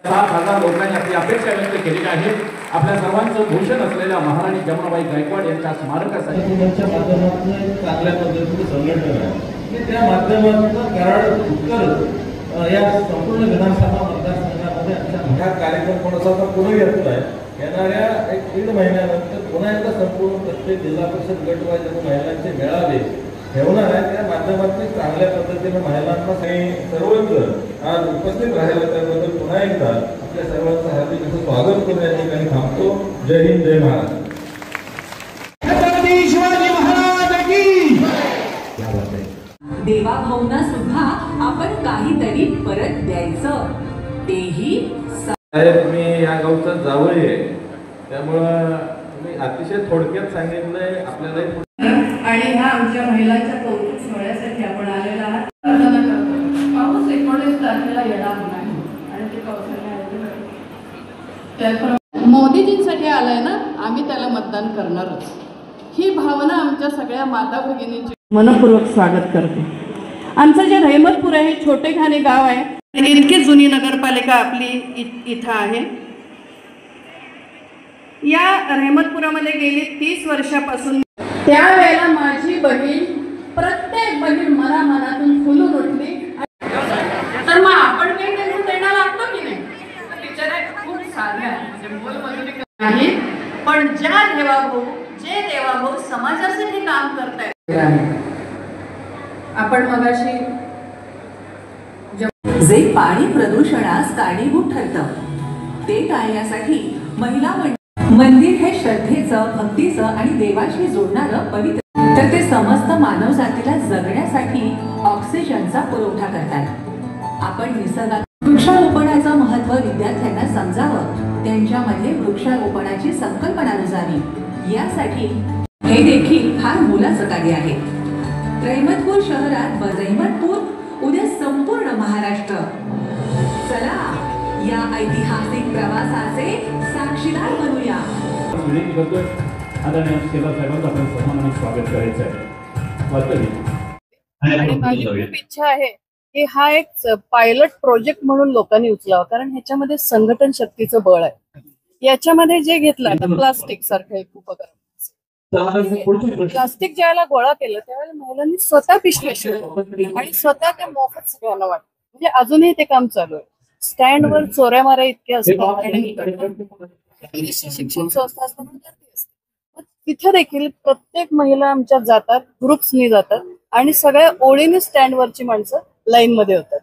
7,000 लोकांनी आपली अपेक्षा व्यक्त केलेली आहे। आपल्या सर्वांचं भूषण असलेल्या महाराणी जमुनाबाई गायकवाड यांच्या स्मारकासाठी माध्यमातून चांगल्या पद्धतीने संघटन आहे त्या माध्यमातून कराड उत्तर या संपूर्ण विधानसभा मतदारसंघामध्ये हा कार्यक्रम थोडासा पुढे येतो आहे। येणाऱ्या 1-1.5 महिन्यानंतर पुन्हा एकदा संपूर्ण प्रत्येक जिल्हा परिषद गटवाईज महिलांचे मेळावे ठेवणार आहे। त्या माध्यमातून चांगल्या पद्धतीने महिलांना सर्वच आज उपस्थित राहिला त्याबद्दल पुन्हा एकदा आपल्या सर्वांचं हार्दिक असं स्वागत करून या ठिकाणी थांबतो। जय हिंद, जय महाराष्ट्र। शिवाजी महाराज की देवाभाऊंना सुद्धा आपण काहीतरी परत द्यायचं, तेही साहेब मी या गावचा जावई आहे, त्यामुळं मी अतिशय थोडक्यात सांगितलंय आपल्याला। आणि ह्या आमच्या महिलांच्या कौतुक सोहळ्यासाठी आपण आलेला आहात। पाऊस 19 तारखेला येणार नाही आणि ते पावसाने मोदीजींसाठी आलाय ना, आम्ही त्याला मतदान करणारच। ही भावना आमच्या सगळ्या माता भगिनींची मनपूर्वक स्वागत करते। आमचं जे रहमतपूर आहे हे छोटेखानी गाव आहे, इतकी जुनी नगरपालिका आपली इथं आहे। या रहमतपुरामध्ये गेली 30 वर्षापासून त्यावेळेला माझी बहीण, प्रत्येक बहीण मनातून फुलून उठली। तर मग आपण काही निवडून देणार लागतो की नाही? बिचाऱ्या खूप साध्या म्हणजे नाही, पण जे देवाभाऊ समाजासाठी काम करतायत। आपण मगाशी जे पाणी प्रदूषणास कारणीभूत ठरतं ते टाळण्यासाठी महिला मंदिर हे श्रद्धेचं, भक्तीचं आणि देवाशी जोडणारं पवित्र, तर ते समस्त मानवजातीला जगण्यासाठी ऑक्सिजनचा पुरवठा करतात। आपण निसर्गात वृक्षारोपणाचं महत्त्व विद्यार्थ्यांना समजावं, त्यांच्यामध्ये वृक्षारोपणाची संकल्पना रुजावी, यासाठी हे देखील फार मोलाचं कार्य आहे। रहमतपूर शहरात रहमतपूर उद्या संपूर्ण महाराष्ट्र। चला या ऐतिहासिक प्रवासाचे साक्षीदार बनूया। आणि माझी खूप इच्छा आहे की हा एक पायलट प्रोजेक्ट म्हणून लोकांनी उचलावा, कारण ह्याच्यामध्ये संघटन शक्तीचं बळ आहे। याच्यामध्ये जे घेतलं आता प्लास्टिक सारखं एक उपकरण, प्लास्टिक ज्यावेळेला गोळा केलं त्यावेळेला महिलांनी स्वतः पिशव्या शिवल्या आणि स्वतः ते मोफत सगळ्यांना वाटलं। म्हणजे अजूनही ते काम चालू आहे। स्टँडवर चोऱ्या माऱ्या इतक्या असतात आणि शिक्षण संस्था असतात, तिथे देखील प्रत्येक महिला आमच्यात जातात, ग्रुप्सनी जातात आणि सगळ्या ओळीने स्टँडवरची माणसं लाईन मध्ये होतात।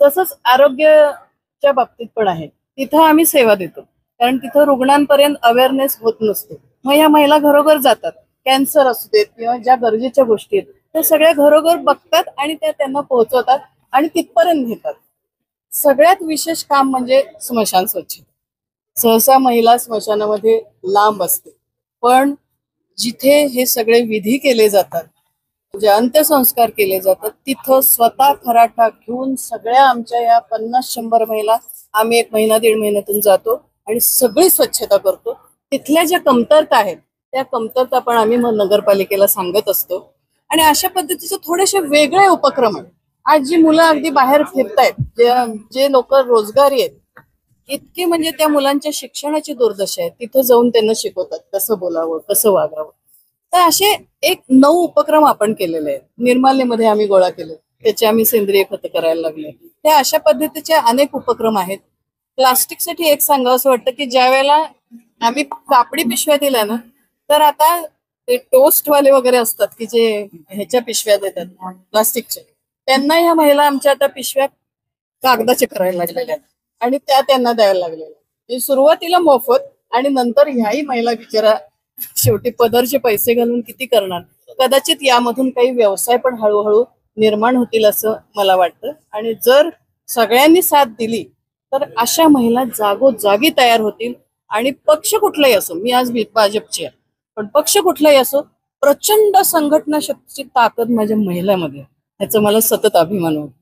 तसंच आरोग्याच्या बाबतीत पण आहे, तिथं आम्ही सेवा देतो, कारण तिथं रुग्णांपर्यंत अवेअरनेस होत नसतो। मग या महिला घरोघर जातात, कॅन्सर असू देत किंवा ज्या गरजेच्या गोष्टी आहेत त्या सगळ्या घरोघर बघतात आणि त्या त्यांना पोहोचवतात आणि तिथपर्यंत घेतात। सगळ्यात विशेष काम म्हणजे स्मशान स्वच्छता। सहसा महिला स्मशानामध्ये लांब असते, पण जिथे हे सगळे विधी केले जातात, जे अंत्यसंस्कार केले जातात, तिथं स्वतः खराटा घेऊन सगळ्या आमच्या या 50-100 महिला आम्ही 1 महिना 1.5 महिन्यातून जातो आणि सगळी स्वच्छता करतो। तिथल्या ज्या कमतरता आहेत त्या कमतरता पण आम्ही नगरपालिकेला सांगत असतो आणि अशा पद्धतीचे थोडेसे वेगळे उपक्रम आहेत। आज जी मुलं अगदी बाहेर फिरतायत, जे लोक रोजगारी आहेत, इतकी म्हणजे त्या मुलांच्या शिक्षणाची दुर्दशा आहे, तिथं जाऊन त्यांना शिकवतात कसं बोलावं, कसं वागावं। तर असे 9 उपक्रम आपण केलेले आहेत। निर्माल्यमध्ये आम्ही गोळा केले, त्याचे आम्ही सेंद्रिय खत करायला लागले। त्या अशा पद्धतीचे अनेक उपक्रम आहेत। प्लास्टिकसाठी एक सांगावं असं वाटतं की ज्या वेळेला आम्ही कापडी पिशव्या दिल्या ना, तर आता ते टोस्टवाले वगैरे असतात की जे ह्याच्या पिशव्या देतात प्लास्टिकच्या, त्यांना ह्या महिला आमच्या आता पिशव्या कागदाचे करायला लागलेल्या आहेत आणि त्या त्यांना द्यायला लागलेल्या। सुरुवातीला मोफत आणि नंतर ह्याही महिला बिचारा शेवटी पदरचे पैसे घालून किती करणार। कदाचित यामधून काही व्यवसाय पण हळूहळू निर्माण होतील असं मला वाटतं आणि जर सगळ्यांनी साथ दिली तर अशा महिला जागोजागी तयार होतील आणि पक्ष कुठलाही असो, मी आज भाजपची आहे, पण पक्ष कुठलाही असो, प्रचंड संघटना शक्तीची ताकद माझ्या महिलांमध्ये, याचा मला सतत अभिमान वाटतो।